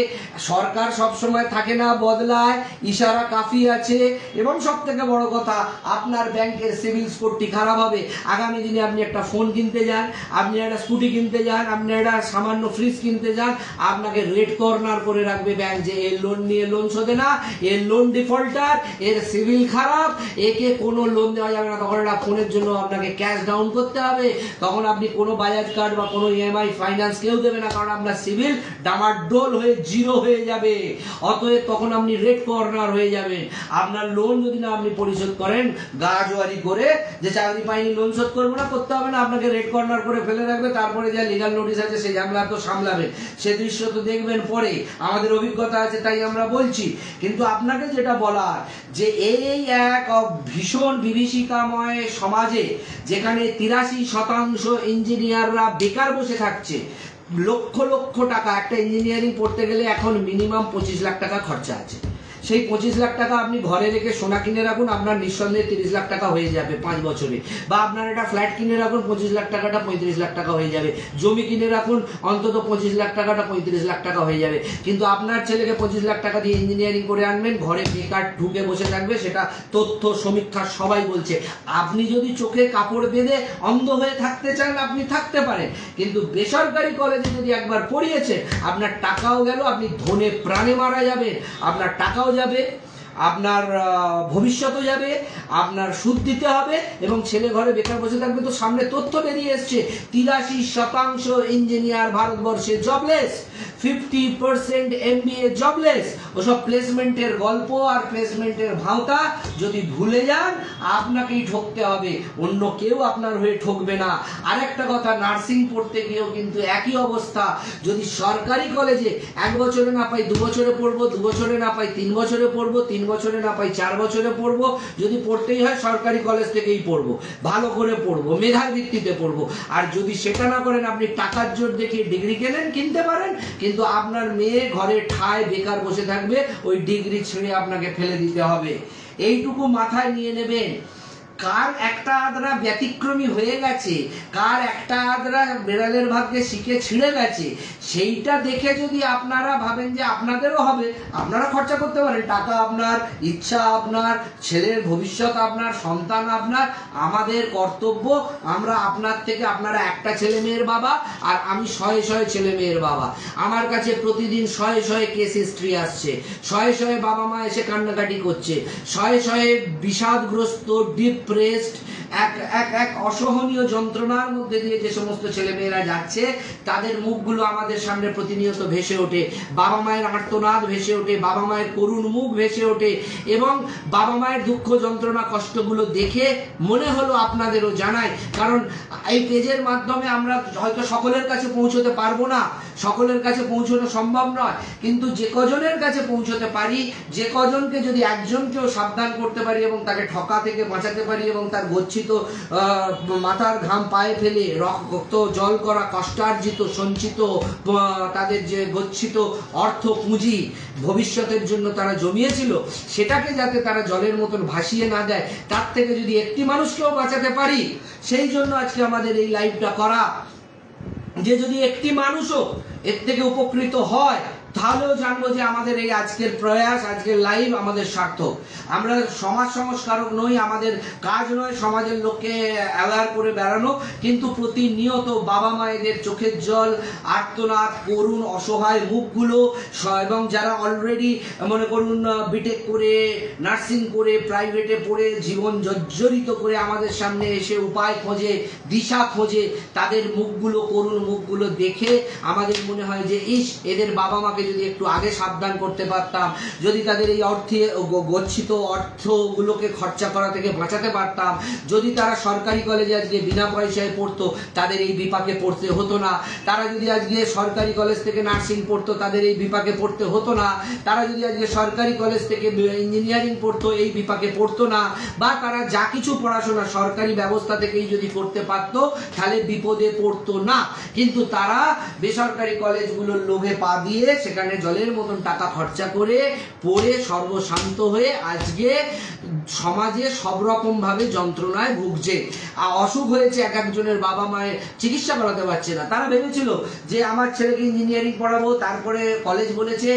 Speaker 1: সরকার সব সময় থাকে না, বদলায়, ইশারা কাফি আছে, এবং সব থেকে বড় কথা আপনার ব্যাংকের সিভিল স্কোরটি খারাপ হবে। আগামী দিনে আপনি একটা ফোন কিনতে যান, আপনি একটা স্কুটি কিনতে যান, আপনি একটা সামান্য ফ্রিজ কিনতে যান, আপনাকে রেড কর্নার করে রাখবে ব্যাংক যে এর লোন নিয়ে লোন শোধে না, এর লোন ডিফল্টার, এর সিভিল খারাপ, একে কোনো লোন দেওয়া যাবে না। তখন একটা ফোনের জন্য আপনাকে ক্যাশ ডাউন করতে হবে, তখন আপনি কোনো বাজাজ কার্ড বা কোনো EMI ফাইন্যান্স কেউ দেবে না, কারণ আপনার সিভিল ডামাডোল হয়ে জিরো হয়ে যাবে। অতএব তখন আপনি রেড কর্নার হয়ে যাবেন। আপনার লোন যদি না আপনি পরিশোধ করেন গাজোয়ারি করে যে চাকরি পাইনি লোন শোধ করবো না, করতে হবে না, আপনাকে রেড কর্নার করে ফেলে রাখবে। তারপরে যা লিগাল নোটিশ আছে সেই ঝামেলা তো সামলাবেন, সে দৃশ্য তো দেখবেন পরে। আমাদের অভিজ্ঞতা আছে তাই আমরা বলছি। কিন্তু আপনাকে যেটা বলার যে এই এক ভীষণ বিভীষিকাময় সমাজে যেখানে 83% ইঞ্জিনিয়াররা বেকার বসে থাকছে, লক্ষ লক্ষ টাকা একটা ইঞ্জিনিয়ারিং পড়তে গেলে এখন মিনিমাম 25 লাখ টাকা খরচা আছে। সেই 25 লাখ টাকা আপনি ঘরে রেখে সোনা কিনে রাখুন, আপনার নিঃসন্দেহে 30 লাখ টাকা হয়ে যাবে 5 বছরে। বা আপনার একটা ফ্ল্যাট কিনে রাখুন, 25 লাখ টাকাটা 35 লাখ টাকা হয়ে যাবে। জমি কিনে রাখুন, অন্তত 25 লাখ টাকাটা 35 লাখ টাকা হয়ে যাবে। কিন্তু আপনার ছেলেকে 25 লাখ টাকা দিয়ে ইঞ্জিনিয়ারিং করে আনবেন, ঘরে বেকার ঢুকে বসে থাকবে, সেটা তথ্য সমীক্ষা সবাই বলছে। আপনি যদি চোখে কাপড় বেঁধে অন্ধ হয়ে থাকতে চান আপনি থাকতে পারেন, কিন্তু বেসরকারি কলেজে যদি একবার পড়িয়েছে আপনার টাকাও গেল, আপনি ধনে প্রাণে মারা যাবেন, আপনার টাকাও যাবে, আপনার ভবিষ্যতও যাবে, আপনার সুদ দিতে হবে, এবং ছেলে ঘরে বেকার বসে থাকবে। তো সামনে তথ্য বেরিয়ে এসছে 83% ইঞ্জিনিয়ার ভারতবর্ষে জবলেস, 50% MBA জবলেস। ওসব প্লেসমেন্টের গল্প আর প্লেসমেন্টের ভাওতা যদি ভুলে যান আপনাকেই ঠকতে হবে, অন্য কেউ আপনার হয়ে ঠকবে না। আরেকটা কথা, নার্সিং পড়তে গিয়েও কিন্তু একই অবস্থা। যদি সরকারি কলেজে 1 বছরে না পাই 2 বছরে পড়বো, 2 বছরে না পাই 3 বছরে পড়বো, 3 বছরে না পাই 4 বছরে পড়বো, যদি পড়তেই হয় সরকারি কলেজ থেকেই পড়বো, ভালো করে পড়বো, মেধার ভিত্তিতে পড়বো। আর যদি সেটা না করেন, আপনি টাকার জোর দেখিয়ে ডিগ্রি কিনতে পারেন, কিন্তু আপনার মেয়ে ঘরে ঠায় বেকার বসে থাকবে, ওই ডিগ্রি ছেড়ে আপনাকে ফেলে দিতে হবে। এইটুকু মাথায় নিয়ে নেবেন। কার একটা আদরা ব্যতিক্রমী হয়ে গেছে, কার একটা আদরা বেড়ালের ভাগ্যে শিখে ছিঁড়ে গেছে, সেইটা দেখে যদি আপনারা ভাবেন যে আপনাদেরও হবে, আপনারা খরচা করতে পারেন। টাকা আপনার, ইচ্ছা আপনার, ছেলের ভবিষ্যৎ আপনার, সন্তান আপনার। আমাদের কর্তব্য, আমরা আপনার থেকে, আপনারা একটা ছেলে মেয়ের বাবা আর আমি 100 ছেলে মেয়ের বাবা। আমার কাছে প্রতিদিন 100 কেস হিস্ট্রি আসছে, 100 বাবা মা এসে কান্নাকাটি করছে, 100 বিষাদগ্রস্ত, ডিপ্রেসড এক এক এক অসহনীয় যন্ত্রণার মধ্যে দিয়ে যে সমস্ত ছেলেমেয়েরা যাচ্ছে, তাদের মুখগুলো আমাদের সামনে প্রতিনিয়ত ভেসে ওঠে। বাবা মায়ের আর্তনাদ ভেসে ওঠে, বাবা মায়ের করুণ মুখ ভেসে ওঠে, এবং বাবা মায়ের দুঃখ যন্ত্রণা কষ্টগুলো দেখে মনে হলো আপনাদেরও জানাই। কারণ এই পেজের মাধ্যমে আমরা হয়তো সকলের কাছে পৌঁছতে পারবো না, সকলের কাছে পৌঁছানো সম্ভব নয়, কিন্তু যে কজনের কাছে পৌঁছতে পারি, যে কজনকে যদি একজনকেও সাবধান করতে পারি এবং তাকে ঠকা থেকে বাঁচাতে পারি এবং তার গচ্ছিত মাথার ঘাম পায়ে ফেলে রক্ত জল করা কষ্টার্জিত সঞ্চিত তাদের যে গচ্ছিত অর্থ পুঁজি ভবিষ্যতের জন্য তারা জমিয়েছিল, সেটাকে যাতে তারা জলের মতন ভাসিয়ে না দেয়, তার থেকে যদি একটি মানুষকেও বাঁচাতে পারি, সেই জন্য আজকে আমাদের এই লাইভটা করা। যে যদি একটি মানুষও এর থেকে উপকৃত হয়, তাহলেও জানবো যে আমাদের এই আজকের প্রয়াস, আজকের লাইভ আমাদের সার্থক। আমরা সমাজ সংস্কারক নই, আমাদের কাজ নয় সমাজের লোককে অ্যাওয়্যার করে বেড়ানো, কিন্তু প্রতিনিয়ত বাবা মায়েদের চোখের জল, আর্তনাদ, করুণ অসহায় মুখগুলো, এবং যারা অলরেডি মনে করুন বিটেক করে, নার্সিং করে, প্রাইভেটে পড়ে জীবন জর্জরিত করে আমাদের সামনে এসে উপায় খোঁজে, দিশা খোঁজে, তাদের মুখগুলো, করুণ মুখগুলো দেখে আমাদের মনে হয় যে ইস, এদের বাবা মাকে যদি একটু আগে সাবধান করতে পারতাম, যদি তাদের এই অর্থে গচ্ছিত অর্থগুলোকে খরচা করা থেকে বাঁচাতে পারতাম, যদি তারা সরকারি কলেজে আজকে বিনা পয়সায় পড়তো, তাদের এই বিপাকে পড়তে হতো না, তারা যদি আজকে সরকারি কলেজ থেকে নার্সিং পড়তো, তাদের এই বিপাকে পড়তে হতো না, তারা যদি আজকে সরকারি কলেজ থেকে ইঞ্জিনিয়ারিং পড়তো, এই বিপাকে পড়তো না, বা তারা যা কিছু পড়াশোনা সরকারি ব্যবস্থা থেকেই যদি করতে পারতো, তাহলে বিপদে পড়তো না। কিন্তু তারা বেসরকারি কলেজগুলোর লোভে পা দিয়ে সেখানে জলের মতন টাকা খরচা করে পড়ে সর্বশান্ত হয়ে আজকে সমাজে সব রকম ভাবে যন্ত্রণায় ভুগছে। অসুখ হয়েছে, এক একজনের বাবা মায়ের চিকিৎসা করাতে পারছে না। তারা ভেবেছিল যে আমার ছেলেকে ইঞ্জিনিয়ারিং পড়াবো, তারপরে কলেজ বলেছে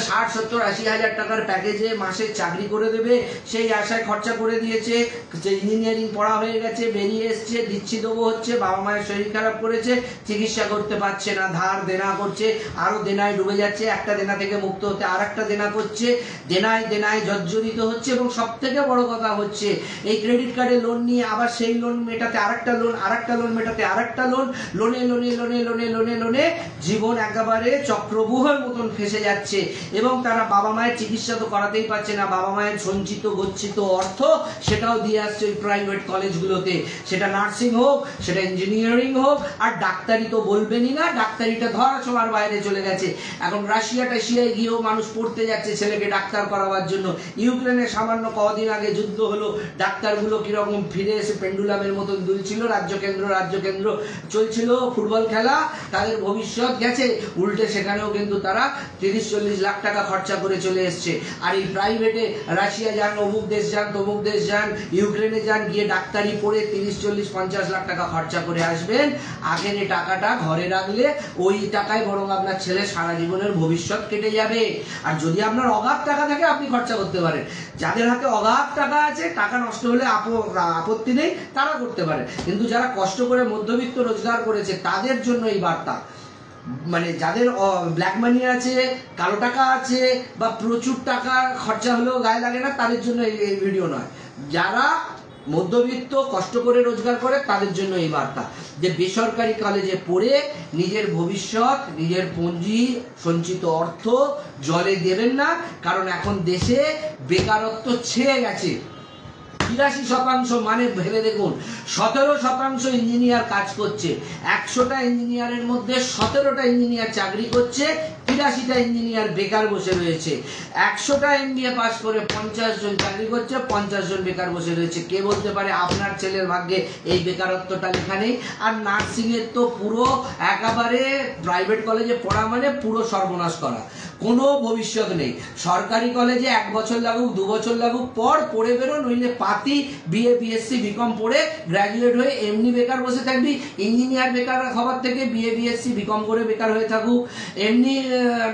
Speaker 1: 60, 70, 80 হাজার টাকার প্যাকেজে মাসে চাকরি করে দেবে, সেই আশায় খরচা করে দিয়েছে, যে ইঞ্জিনিয়ারিং পড়া হয়ে গেছে, বেরিয়ে এসছে, দিচ্ছি দেবো হচ্ছে, বাবা মায়ের শরীর খারাপ করেছে, চিকিৎসা করতে পারছে না, ধার দেনা করছে, আরো দেনায় ডুবে যাচ্ছে, একটা দেনা থেকে মুক্ত হতে আর একটা দেনা করছে, দেনায় দেনায় জর্জরিত হচ্ছে, এবং সব থেকে বড় কথা হচ্ছে এই ক্রেডিট কার্ডে লোন নিয়ে আবার সেই লোন মেটাতে আরেকটা লোন, আরেকটা লোন মেটাতে আরেকটা লোন, লোনে লোনে লোনে লোনে লোনে লোনে জীবন একেবারে চক্রবুহের মতন ফেসে যাচ্ছে। এবং তারা বাবা মায়ের চিকিৎসা তো করাতেই পারছে না, বাবা মায়ের সঞ্চিত গচ্ছিত অর্থ সেটাও দিয়ে আসছে ওই প্রাইভেট কলেজগুলোতে, সেটা নার্সিং হোক, সেটা ইঞ্জিনিয়ারিং হোক, আর ডাক্তারি তো বলবেনই না, ডাক্তারিটা ধরা ছোঁয়ার বাইরে চলে গেছে। এখন রাশিয়া টাশিয়ায় গিয়েও মানুষ পড়তে যাচ্ছে ছেলেকে ডাক্তার করাবার জন্য। ইউক্রেনে সামান্য কদিন আগে যুদ্ধ হলো, ডাক্তারগুলো কিরকম ফিরে এসে পেন্ডুলামের মতন দুলছিল, রাজ্য কেন্দ্র চলছিল ফুটবল খেলা, তাদের ভবিষ্যৎ গেছে, উল্টে সেখানেও কিন্তু তারা 30-40 লাখ টাকা খরচা করে চলে এসছে। আর এই প্রাইভেটে রাশিয়া যান, অমুক দেশ যান, তমুক দেশ যান, ইউক্রেনে যান, গিয়ে ডাক্তারি পড়ে 30-40-50 লাখ টাকা খরচা করে আসবেন। আগের এই টাকাটা ঘরে রাখলে ওই টাকায় বরং আপনার ছেলে সারা জীবনের ভবিষ্যৎ কেটে যাবে। আর যদি আপনার অগাধ টাকা থাকে আপনি খরচা করতে পারেন, যাদের হাতে অগাধ টাকা আছে, টাকা নষ্ট হলে আপত্তি নেই, তারা করতে পারে। কিন্তু যারা কষ্ট করে মধ্যবিত্ত রোজগার করেছে তাদের জন্য এই বার্তা, মানে যাদের ব্ল্যাক মানি আছে, কালো টাকা আছে, বা প্রচুর টাকা খরচা হলেও গায়ে লাগে না, তাদের জন্য এই ভিডিও নয়। যারা মধ্যবিত্ত কষ্ট করে রোজগার করে তাদের জন্য এই বার্তা, যে বেসরকারি কলেজে পড়ে নিজের ভবিষ্যৎ, নিজের পুঁজি, সঞ্চিত অর্থ জলে দেবেন না। কারণ এখন দেশে বেকারত্ব ছেয়ে গেছে 83%, মানে ভেবে দেখুন 17% ইঞ্জিনিয়ার কাজ করছে, 100টা ইঞ্জিনিয়ারের মধ্যে 17টা ইঞ্জিনিয়ার চাকরি করছে, 83টা ইঞ্জিনিয়ার বেকার বসে রয়েছে। 100টা MBA পাস করে 50 জন চাকরি করছে, 50 জন বেকার বসে রয়েছে। কে বলতে পারে আপনার ছেলের ভাগ্যে এই বেকারত্বটা লেখা নেই? আর নার্সিং এর তো পুরো একেবারে প্রাইভেট কলেজে পড়া মানে পুরো সর্বনাশ করা, কোনো ভবিষ্যৎ নেই। সরকারি কলেজে 1 বছর লাগুক, 2 বছর লাগুক, পর পড়ে বেরো, নইলে পাতি BA BSc BCom পড়ে গ্র্যাজুয়েট হয়ে এমনি বেকার বসে থাকবি। ইঞ্জিনিয়ার বেকার হওয়ার থেকে BA BSc BCom করে বেকার হয়ে থাকুক, এমনি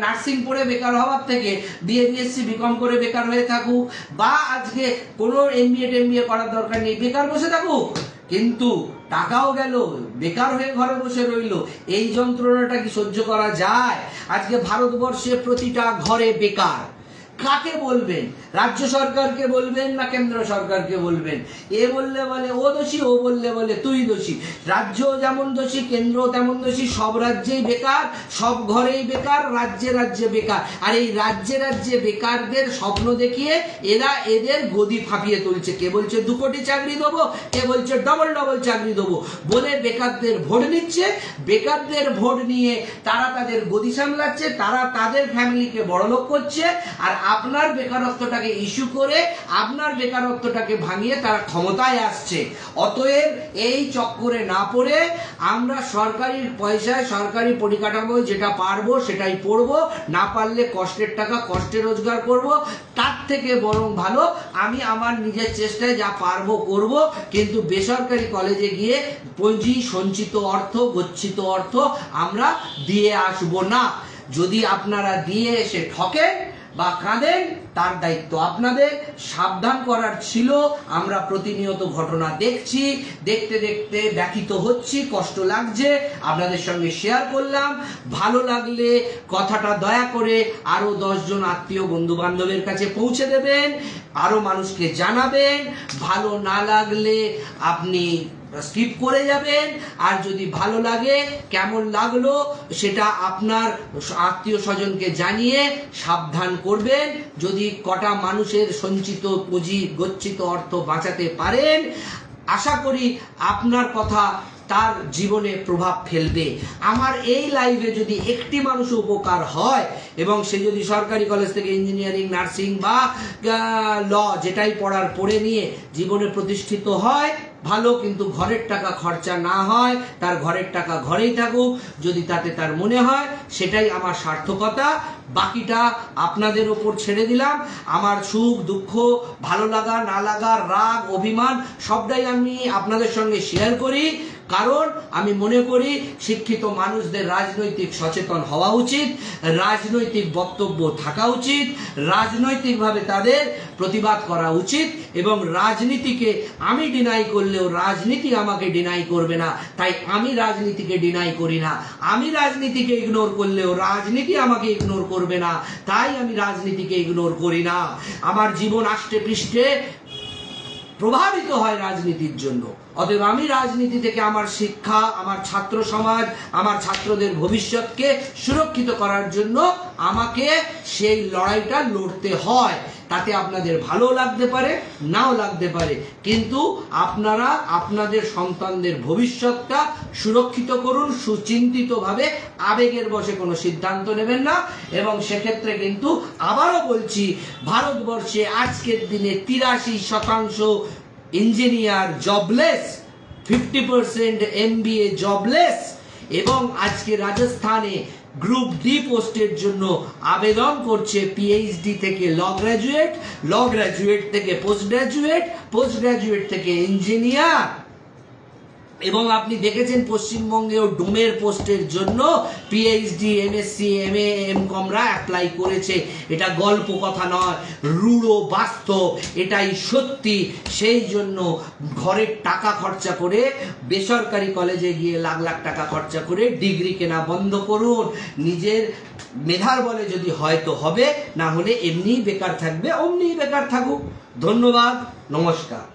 Speaker 1: নার্সিং পড়ে বেকার হওয়ার থেকে BA BSc BCom করে বেকার হয়ে থাকুক, বা আজকে কোনো MBA করার দরকার নেই, বেকার বসে থাকুক, কিন্তু টাকাও গেল, বেকার হয়ে ঘরে বসে রইল। এই যন্ত্রণাটা কি সহ্য করা যায়? আজকে ভারতবর্ষে প্রতিটা ঘরে বেকার, কাকে বলবেন? রাজ্য সরকারকে বলবেন না কেন্দ্র সরকারকে বলবেন? এ বললে বলে ও দোষী, ও বললে বলে তুই দোষী। রাজ্য যেমন দোষী, কেন্দ্র তেমন দোষী। সব রাজ্যেই বেকার, সব ঘরেই বেকার, রাজ্যে রাজ্যে বেকার। আর এই রাজ্যে রাজ্যে বেকারদের স্বপ্ন দেখিয়ে এরা এদের গদি ফাঁপিয়ে তুলছে। কে বলছে 2 কোটি চাকরি দেবো, কে বলছে ডবল ডবল চাকরি দেবো, বলে বেকারদের ভোট নিচ্ছে। বেকারদের ভোট নিয়ে তারা তাদের গদি সামলাচ্ছে, তারা তাদের ফ্যামিলিকে বড়লোক করছে। আর আপনার বেকারত্বটাকে ইস্যু করে, আপনার বেকারত্বটাকে ভাঙিয়ে তারা ক্ষমতায় আসছে। অতএব এই চক্করে না পড়ে আমরা সরকারি পয়সায়, সরকারি পরিকাঠামোয় যেটা পারবো সেটাই পড়বো, না পারলে কষ্টের টাকা কষ্টে রোজগার করব। তার থেকে বরং ভালো আমি আমার নিজের চেষ্টায় যা পারবো করব, কিন্তু বেসরকারি কলেজে গিয়ে পুঁজি, সঞ্চিত অর্থ, গচ্ছিত অর্থ আমরা দিয়ে আসবো না। যদি আপনারা দিয়ে এসে ঠকেন বা কাঁদেন, তার দায়িত্ব আপনাদের। সাবধান করার ছিল। আমরা প্রতিনিয়ত ঘটনা দেখছি, দেখতে দেখতে ব্যথিত হচ্ছি, কষ্ট লাগছে, আপনাদের সঙ্গে শেয়ার করলাম। ভালো লাগলে কথাটা দয়া করে আরো 10 জন আত্মীয় বন্ধু বান্ধবের কাছে পৌঁছে দেবেন, আরো মানুষকে জানাবেন। ভালো না লাগলে আপনি স্কিপ করে যাবেন। আর যদি ভালো লাগে, কেমন লাগলো সেটা আপনার আত্মীয় স্বজনকে জানিয়ে সাবধান করবেন। যদি কটা মানুষের সঞ্চিত পুঁজি, গচ্ছিত অর্থ বাঁচাতে পারেন, আশা করি আপনার কথা তার জীবনে প্রভাব ফেলবে। আমার এই লাইভে যদি একটি মানুষ উপকার হয় এবং সে যদি সরকারি কলেজ থেকে ইঞ্জিনিয়ারিং, নার্সিং বা ল যেটাই পড়ে নিয়ে জীবনে প্রতিষ্ঠিত হয়, ভালো। কিন্তু ঘরের টাকা খরচা না হয়, তার ঘরের টাকা ঘরেই থাকুক, যদি তাতে তার মনে হয়, সেটাই আমার সার্থকতা। বাকিটা আপনাদের ওপর ছেড়ে দিলাম। আমার সুখ দুঃখ, ভালো লাগা না লাগা, রাগ অভিমান সবটাই আমি আপনাদের সঙ্গে শেয়ার করি। কারণ আমি মনে করি শিক্ষিত মানুষদের রাজনৈতিক সচেতন হওয়া উচিত, রাজনৈতিক বক্তব্য থাকা উচিত, রাজনৈতিকভাবে তাদের প্রতিবাদ করা উচিত। এবং রাজনীতিকে আমি ডিনাই করলেও রাজনীতি আমাকে ডিনাই করবে না, তাই আমি রাজনীতিকে ডিনাই করি না। আমি রাজনীতিকে ইগনোর করলেও রাজনীতি আমাকে ইগনোর করবে না, তাই আমি রাজনীতিকে ইগনোর করি না। আমার জীবন আষ্টে পৃষ্ঠে প্রভাবিত হয় রাজনীতির জন্য। অতএব আমি রাজনীতি থেকে আমার শিক্ষা, আমার ছাত্র সমাজ, আমার ছাত্রদের ভবিষ্যৎকে সুরক্ষিত করার জন্য আমাকে সেই লড়াইটা লড়তে হয়। তাতে আপনাদের ভালো লাগতে পারে, নাও লাগতে পারে, কিন্তু আপনারা আপনাদের সন্তানদের ভবিষ্যৎটা সুরক্ষিত করুন সুচিন্তিতভাবে। আবেগের বশে কোনো সিদ্ধান্ত নেবেন না। এবং সেক্ষেত্রে কিন্তু আবারও বলছি, ভারতবর্ষে আজকের দিনে 83% ইঞ্জিনিয়ার জবলেস, 50% MBA জবলেস। এবং আজকে রাজস্থানে গ্রুপ ডি পোস্টের জন্য আবেদন করছে PhD থেকে ল গ্র্যাজুয়েট, ল গ্র্যাজুয়েট থেকে পোস্ট গ্র্যাজুয়েট, পোস্ট গ্র্যাজুয়েট থেকে ইঞ্জিনিয়ার। এবং আপনি দেখেছেন পশ্চিমবঙ্গেও ডোমের পোস্টের জন্য PhD, MSc, MA, MComরা অ্যাপ্লাই করেছে। এটা গল্প কথা নয়, রূঢ় বাস্তব, এটাই সত্যি। সেই জন্য ঘরের টাকা খরচা করে বেসরকারি কলেজে গিয়ে লাখ লাখ টাকা খরচা করে ডিগ্রি কেনা বন্ধ করুন। নিজের মেধার বলে যদি হয়তো হবে, না হলে এমনিই বেকার থাকবে, অমনিই বেকার থাকুক। ধন্যবাদ, নমস্কার।